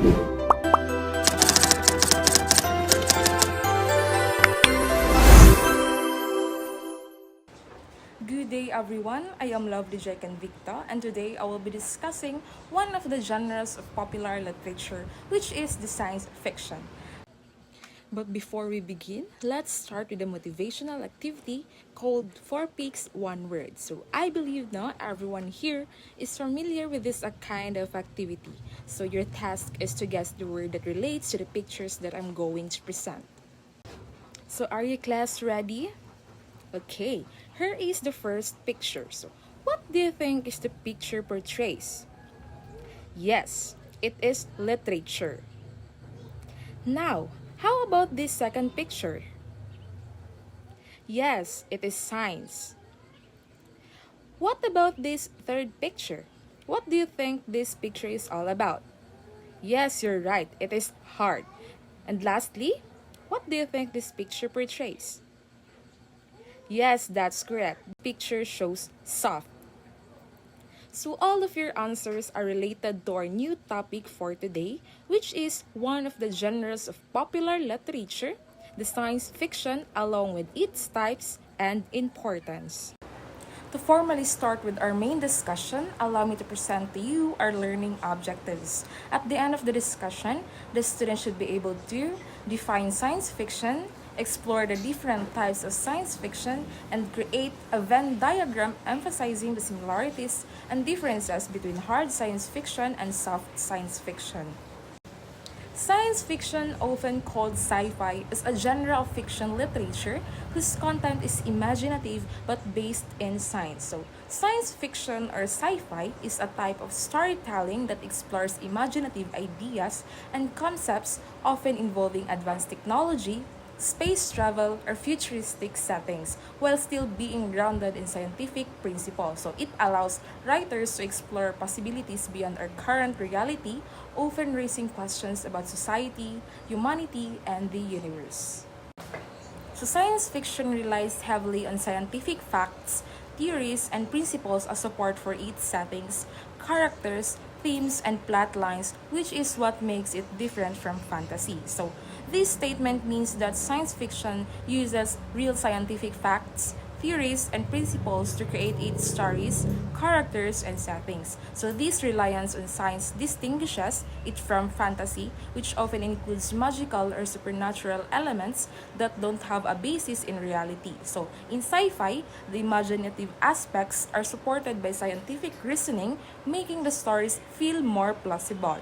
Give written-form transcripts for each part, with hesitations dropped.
Good day everyone, I am Lovely Jake and Victa, and today I will be discussing one of the genres of popular literature, which is the science fiction. But before we begin, let's start with a motivational activity called 4 Peaks, 1 Word. So I believe not everyone here is familiar with this kind of activity. So your task is to guess the word that relates to the pictures that I'm going to present. So are you class ready? Okay, here is the first picture. So, what do you think is the picture portrays? Yes, it is literature. Now, how about this second picture? Yes, it is science. What about this third picture? What do you think this picture is all about? Yes, you're right, it is hard. And lastly, what do you think this picture portrays? Yes, that's correct. The picture shows soft. So all of your answers are related to our new topic for today, which is one of the genres of popular literature, the science fiction, along with its types and importance. To formally start with our main discussion, allow me to present to you our learning objectives. At the end of the discussion, the student should be able to define science fiction, explore the different types of science fiction, and create a Venn diagram emphasizing the similarities and differences between hard science fiction and soft science fiction. Science fiction, often called sci-fi, is a genre of fiction literature whose content is imaginative but based in science. So, science fiction or sci-fi is a type of storytelling that explores imaginative ideas and concepts often involving advanced technology, space travel, or futuristic settings while still being grounded in scientific principles. So it allows writers to explore possibilities beyond our current reality, often raising questions about society, humanity, and the universe. So science fiction relies heavily on scientific facts, theories, and principles as support for its settings, characters, themes, and plot lines, which is what makes it different from fantasy. So this statement means that science fiction uses real scientific facts, theories, and principles to create its stories, characters, and settings. So this reliance on science distinguishes it from fantasy, which often includes magical or supernatural elements that don't have a basis in reality. So in sci-fi, the imaginative aspects are supported by scientific reasoning, making the stories feel more plausible.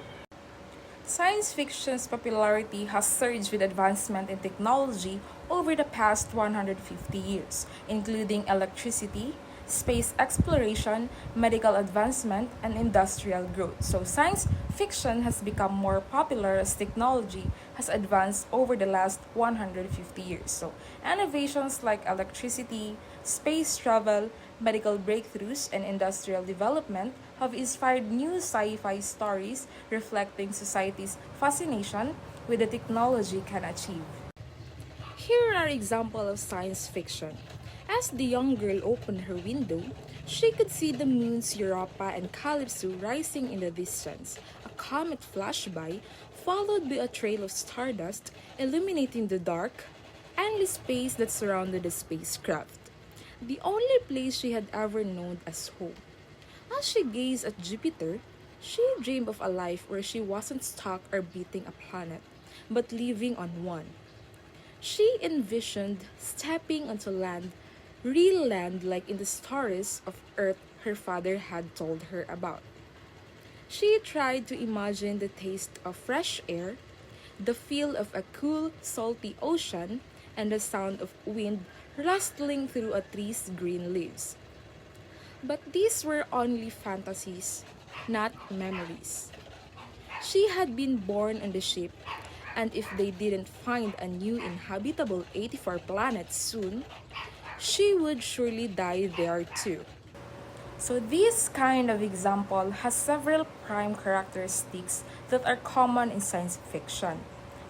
Science fiction's popularity has surged with advancement in technology over the past 150 years, including electricity, space exploration, medical advancement, and industrial growth. So, science fiction has become more popular as technology has advanced over the last 150 years. So, innovations like electricity, space travel, medical breakthroughs, and industrial development have inspired new sci-fi stories reflecting society's fascination with the technology can achieve. Here are examples of science fiction. As the young girl opened her window, she could see the moons Europa and Calypso rising in the distance. A comet flashed by, followed by a trail of stardust illuminating the dark, endless space that surrounded the spacecraft, the only place she had ever known as home. As she gazed at Jupiter, she dreamed of a life where she wasn't stuck orbiting a planet, but living on one. She envisioned stepping onto land, real land like in the stories of Earth her father had told her about. She tried to imagine the taste of fresh air, the feel of a cool, salty ocean, and the sound of wind rustling through a tree's green leaves. But these were only fantasies, not memories. She had been born on the ship, and if they didn't find a new inhabitable 84 planet soon, she would surely die there too. So this kind of example has several prime characteristics that are common in science fiction.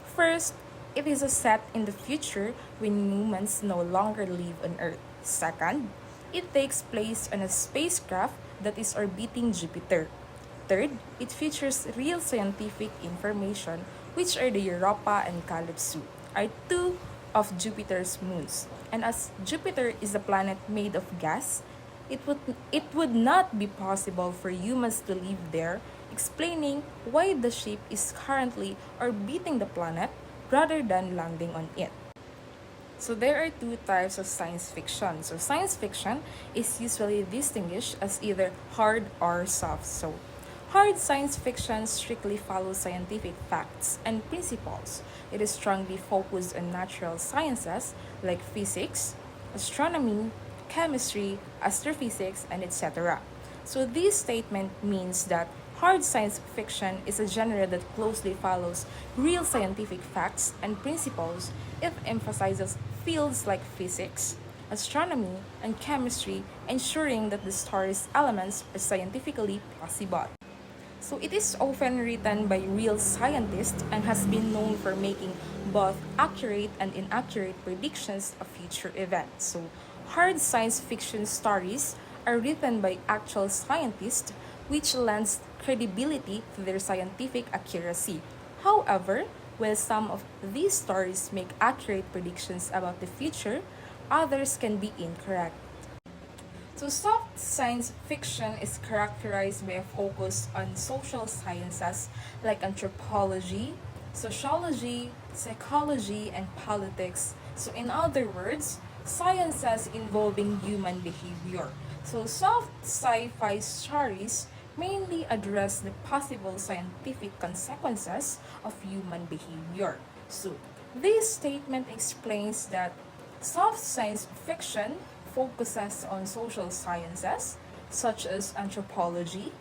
First, it is a set in the future when humans no longer live on Earth. Second, it takes place on a spacecraft that is orbiting Jupiter. third, it features real scientific information, which are the Europa and Calypso, are two of Jupiter's moons. And as Jupiter is a planet made of gas, it would not be possible for humans to live there, explaining why the ship is currently orbiting the planet rather than landing on it. So there are two types of science fiction. So science fiction is usually distinguished as either hard or soft. So hard science fiction strictly follows scientific facts and principles. It is strongly focused on natural sciences like physics, astronomy, chemistry, astrophysics, and etc. So this statement means that hard science fiction is a genre that closely follows real scientific facts and principles. It emphasizes fields like physics, astronomy, and chemistry, ensuring that the story's elements are scientifically plausible. So it is often written by real scientists and has been known for making both accurate and inaccurate predictions of future events. So hard science fiction stories are written by actual scientists, which lends credibility to their scientific accuracy. However, while some of these stories make accurate predictions about the future, others can be incorrect. So soft science fiction is characterized by a focus on social sciences like anthropology, sociology, psychology, and politics. So in other words, sciences involving human behavior. So soft sci-fi stories mainly address the possible scientific consequences of human behavior. So this statement explains that soft science fiction focuses on social sciences such as anthropology,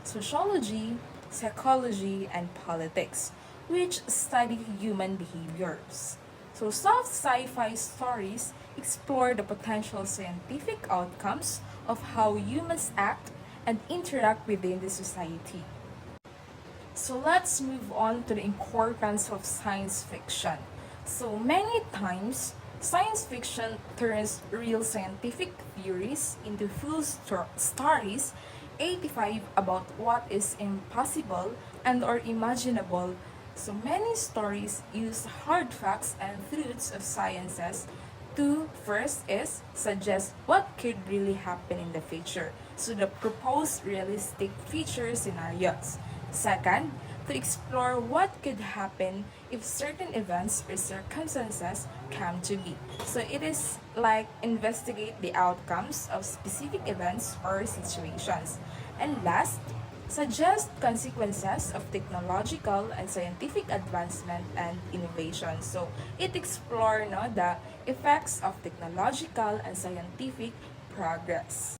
sociology, psychology, and politics, which study human behaviors. So, soft sci fi stories explore the potential scientific outcomes of how humans act and interact within the society. So let's move on to the importance of science fiction. So many times, science fiction turns real scientific theories into full stories, 85 about what is impossible and or imaginable. So many stories use hard facts and truths of sciences to first is suggest what could really happen in the future. So the proposed realistic future scenarios. Second, to explore what could happen if certain events or circumstances come to be. So it is like investigate the outcomes of specific events or situations. And last, suggest consequences of technological and scientific advancement and innovation. So it explores the effects of technological and scientific progress.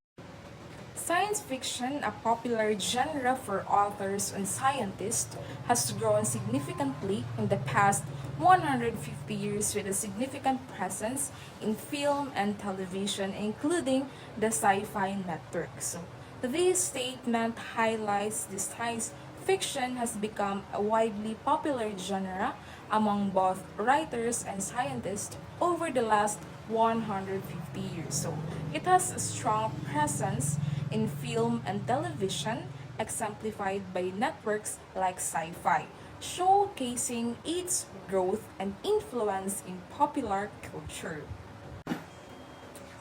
Science fiction, a popular genre for authors and scientists, has grown significantly in the past 150 years with a significant presence in film and television, including the Sci-Fi Network. So, this statement highlights the science fiction has become a widely popular genre among both writers and scientists over the last 150 years. So, it has a strong presence in film and television, exemplified by networks like Sci-Fi, showcasing its growth and influence in popular culture.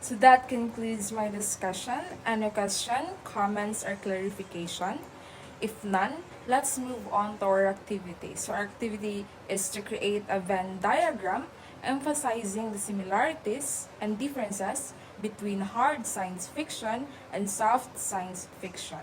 So that concludes my discussion. Any question, comments, or clarification? If none, let's move on to our activity. So our activity is to create a Venn diagram emphasizing the similarities and differences between hard science fiction and soft science fiction.